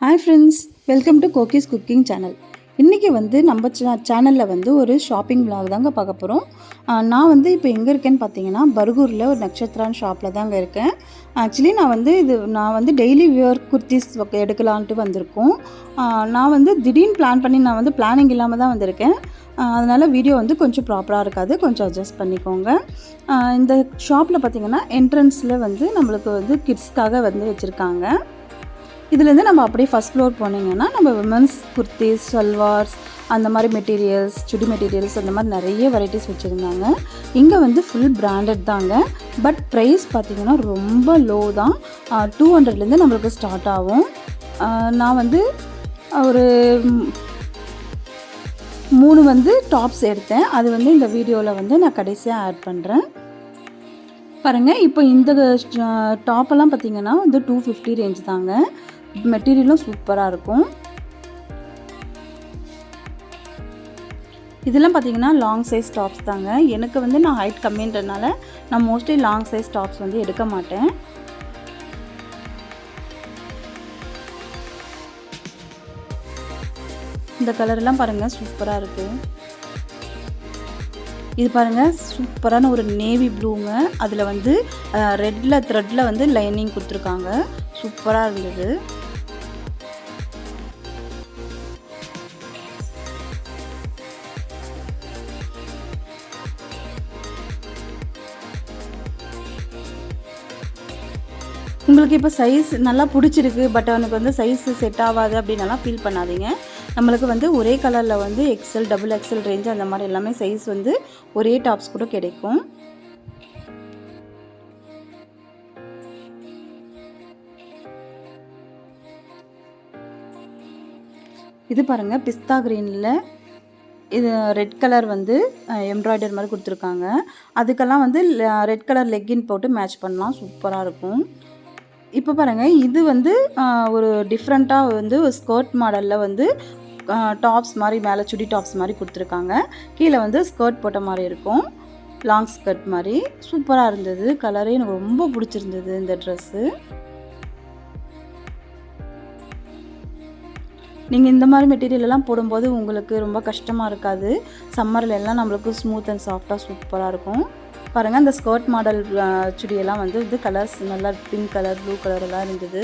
Hi friends, welcome to Kokis Cooking Channel. இன்றைக்கி நம்ம சேனலில் ஒரு ஷாப்பிங் vlog தாங்க பார்க்க போகிறோம். நான் இப்போ எங்கே இருக்கேன்னு பார்த்தீங்கன்னா பருகூரில் ஒரு நக்ஷத்ரான் ஷாப்பில் தாங்க இருக்கேன். ஆக்சுவலி நான் டெய்லி வியர் குர்த்திஸ் எடுக்கலான்ட்டு வந்திருக்கோம். நான் திடீர்னு பிளான் பண்ணி நான் பிளானிங் இல்லாமல் தான் வந்திருக்கேன். அதனால் வீடியோ கொஞ்சம் ப்ராப்பராக இருக்காது, கொஞ்சம் அட்ஜஸ்ட் பண்ணிக்கோங்க. இந்த ஷாப்பில் பார்த்திங்கன்னா என்ட்ரன்ஸில் நம்மளுக்கு கிட்ஸ்க்காக வச்சுருக்காங்க. இதுலேருந்து நம்ம அப்படியே ஃபஸ்ட் ஃப்ளோர் போனீங்கன்னா நம்ம விமன்ஸ் குர்த்திஸ், சல்வார்ஸ், அந்த மாதிரி மெட்டீரியல்ஸ், சுடி மெட்டீரியல்ஸ், அந்த மாதிரி நிறைய வெரைட்டிஸ் வச்சுருந்தாங்க. இங்கே ஃபுல் பிராண்டட் தாங்க. பட் ப்ரைஸ் பார்த்திங்கன்னா ரொம்ப லோ தான். 200லேருந்து நம்மளுக்கு ஸ்டார்ட் ஆகும். நான் ஒரு 3 டாப்ஸ் எடுத்தேன். அது இந்த வீடியோவில் நான் கடைசியாக ஆட் பண்ணுறேன். பாருங்கள், இப்போ இந்த டாப்பெல்லாம் பார்த்திங்கன்னா 250 ரேஞ்ச் தாங்க. மெட்டீரியலும் சூப்பராக இருக்கும். இதெல்லாம் பார்த்திங்கன்னா லாங் சைஸ் டாப்ஸ் தாங்க. எனக்கு நான் ஹைட் கம்மின்றதுனால நான் மோஸ்ட்லி லாங் சைஸ் டாப்ஸ் எடுக்க மாட்டேன். இந்த கலர்லாம் பாருங்கள், சூப்பராக இருக்குது. இது பாருங்கள், சூப்பரான ஒரு நேவி ப்ளூங்க. அதில் ரெட்டில் த்ரெட்டில் லைனிங் கொடுத்துருக்காங்க. சூப்பராக இருந்தது. உங்களுக்கு இப்போ சைஸ் நல்லா பிடிச்சிருக்கு, பட் அவனுக்கு சைஸ் செட் ஆகாது அப்படின்னலாம் ஃபீல் பண்ணாதீங்க. நம்மளுக்கு ஒரே கலரில் எக்ஸல், டபுள் எக்ஸல் ரேஞ்சு அந்த மாதிரி எல்லாமே சைஸ் ஒரே டாப்ஸ் கூட கிடைக்கும். இது பாருங்கள், பிஸ்தா க்ரீனில் இது ரெட் கலர் எம்ப்ராய்டர் மாதிரி கொடுத்துருக்காங்க. அதுக்கெல்லாம் ரெட் கலர் லெக்கின் போட்டு மேட்ச் பண்ணலாம், சூப்பராக இருக்கும். இப்போ பாருங்கள், இது ஒரு டிஃப்ரெண்ட்டாக ஒரு ஸ்கர்ட் மாடலில் டாப்ஸ் மாதிரி மேலே சுடி டாப்ஸ் மாதிரி கொடுத்துருக்காங்க. கீழே ஸ்கர்ட் போட்ட மாதிரி இருக்கும், லாங் ஸ்கர்ட் மாதிரி. சூப்பராக இருந்தது. கலரே எனக்கு ரொம்ப பிடிச்சிருந்தது இந்த ட்ரெஸ்ஸு. நீங்கள் இந்த மாதிரி மெட்டீரியலெல்லாம் போடும்போது உங்களுக்கு ரொம்ப கஷ்டமாக இருக்காது. சம்மரில் எல்லாம் நம்மளுக்கு ஸ்மூத் அண்ட் சாஃப்டாக சூப்பராக இருக்கும். பாருங்கள், அந்த ஸ்கர்ட் மாடல் சுடியெல்லாம் கலர்ஸ் நல்லா பிங்க் கலர், ப்ளூ கலர் எல்லாம் இருந்தது.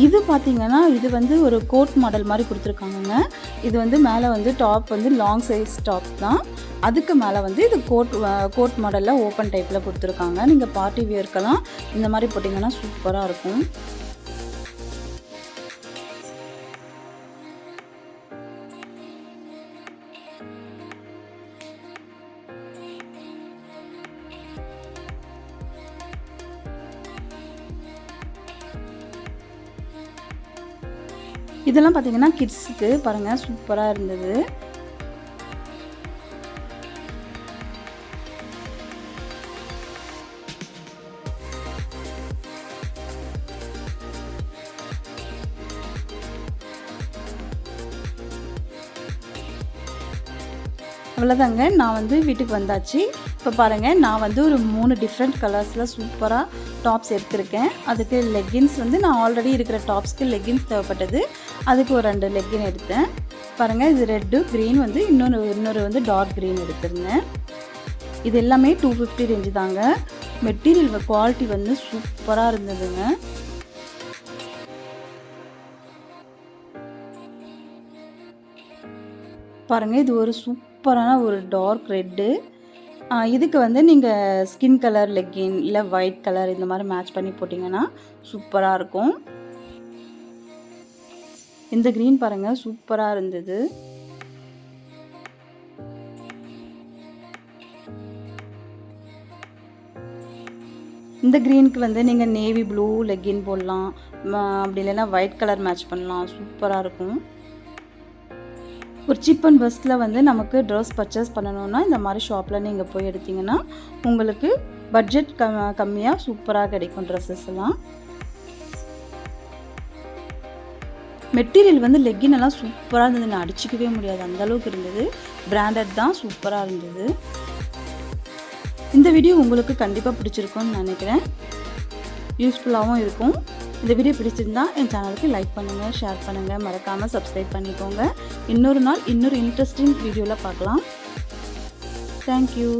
இது பார்த்திங்கன்னா இது ஒரு கோட் மாடல் மாதிரி கொடுத்துருக்காங்கங்க. இது மேலே டாப் லாங் சைஸ் டாப் தான். அதுக்கு மேலே இது கோட் மாடலில் ஓப்பன் டைப்பில் கொடுத்துருக்காங்க. நீங்கள் பார்ட்டி வியர்க்கெல்லாம் இந்த மாதிரி போட்டிங்கன்னா சூப்பராக இருக்கும். இதெல்லாம் பார்த்திங்கன்னா கிட்ஸுக்கு பாருங்கள், சூப்பராக இருந்தது. அவ்வளோதாங்க, நான் வீட்டுக்கு வந்தாச்சு. இப்போ பாருங்கள், நான் ஒரு 3 டிஃப்ரெண்ட் கலர்ஸில் சூப்பராக டாப்ஸ் எடுத்திருக்கேன். அதுக்கு லெக்கின்ஸ் நான் ஆல்ரெடி இருக்கிற டாப்ஸ்க்கு லெக்கின்ஸ் தேவைப்பட்டது. அதுக்கு ஒரு 2 லெக்கின் எடுத்தேன். பாருங்கள், இது ரெட்டு, க்ரீன் இன்னொரு டார்க் க்ரீன் எடுத்திருந்தேன். இது எல்லாமே 250 ரேஞ்சு தாங்க. மெட்டீரியல் குவாலிட்டி சூப்பராக இருந்ததுங்க. பாருங்கள், இது ஒரு சூப்பரான ஒரு டார்க் ரெட்டு. இதுக்கு நீங்கள் ஸ்கின் கலர் லெக்கின் இல்லை ஒயிட் கலர் இந்த மாதிரி மேட்ச் பண்ணி போட்டிங்கன்னா சூப்பராக இருக்கும். இந்த க்ரீன் பாருங்கள், சூப்பராக இருந்தது. இந்த க்ரீனுக்கு நீங்கள் நேவி ப்ளூ லெக்கின் போடலாம், அப்படி இல்லைன்னா ஒயிட் கலர் மேட்ச் பண்ணலாம், சூப்பராக இருக்கும். ஒரு சீப் அண்ட் பெஸ்ட்டில் நமக்கு ட்ரெஸ் பர்ச்சேஸ் பண்ணணுன்னா இந்த மாதிரி ஷாப்பில் நீங்கள் போய் எடுத்திங்கன்னா உங்களுக்கு பட்ஜெட் கம்மியாக சூப்பராக கிடைக்கும் ட்ரெஸ்ஸஸ் எல்லாம். மெட்டீரியல் லெக்கின் எல்லாம் சூப்பராக இருந்தது. நான் அடிச்சிக்கவே முடியாது, அந்தளவுக்கு இருந்தது. பிராண்டட் தான், சூப்பராக இருந்தது. இந்த வீடியோ உங்களுக்கு கண்டிப்பாக பிடிச்சிருக்கும்னு நினைக்கிறேன். யூஸ்ஃபுல்லாகவும் இருக்கும். இந்த வீடியோ பிடிச்சிருந்தா என் சேனலுக்கு லைக் பண்ணுங்கள், ஷேர் பண்ணுங்கள், மறக்காமல் சப்ஸ்கிரைப் பண்ணிக்கோங்க. இன்னொரு நாள் இன்னொரு இன்ட்ரெஸ்டிங் வீடியோவில் பார்க்கலாம். தேங்க்யூ.